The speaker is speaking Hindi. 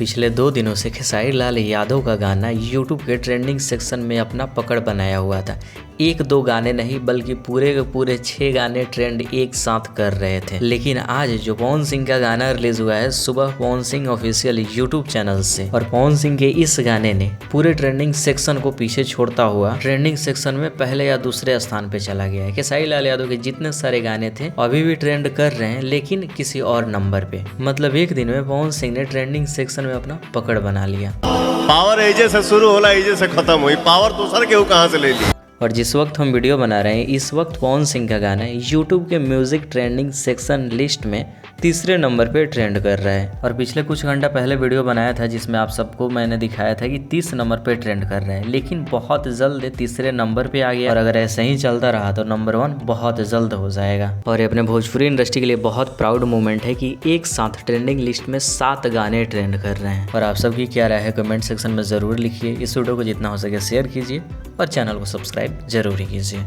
पिछले 2 दिनों से खेसारी लाल यादव का गाना यूट्यूब के ट्रेंडिंग सेक्शन में अपना पकड़ बनाया हुआ था। 1-2 गाने नहीं बल्कि पूरे के पूरे 6 गाने ट्रेंड एक साथ कर रहे थे। लेकिन आज जो पवन सिंह का गाना रिलीज हुआ है सुबह Pawan Singh official YouTube channel से, और पवन सिंह के इस गाने ने पूरे ट्रेंडिंग सेक्शन को पीछे छोड़ता हुआ ट्रेंडिंग सेक्शन में पहले या दूसरे स्थान पे चला गया है। खेसारी लाल यादव के जितने सारे गाने थे अभी भी ट्रेंड कर रहे हैं, लेकिन किसी और नंबर पे। मतलब एक दिन में पवन सिंह ने ट्रेंडिंग सेक्शन में अपना पकड़ बना लिया। पावर एजे से शुरू होला एजे से खत्म हुई, पावर दूसर के कहां से ले ली। और जिस वक्त हम वीडियो बना रहे हैं इस वक्त पवन सिंह का गाना यूट्यूब के म्यूजिक ट्रेंडिंग सेक्शन लिस्ट में तीसरे नंबर पे ट्रेंड कर रहा है। और पिछले कुछ घंटा पहले वीडियो बनाया था जिसमें आप सबको मैंने दिखाया था कि 30 नंबर पे ट्रेंड कर रहा है, लेकिन बहुत जल्द तीसरे नंबर पे आ गया। और अगर ऐसे ही चलता रहा तो नंबर 1 बहुत जल्द हो जाएगा। और ये अपने भोजपुरी इंडस्ट्री के लिए बहुत प्राउड मोमेंट है कि एक साथ ट्रेंडिंग लिस्ट में 7 गाने ट्रेंड कर रहे हैं। और आप सबकी क्या राय है कमेंट सेक्शन में जरूर लिखिए। इस वीडियो को जितना हो सके शेयर कीजिए और चैनल को सब्सक्राइब जरूर कीजिए।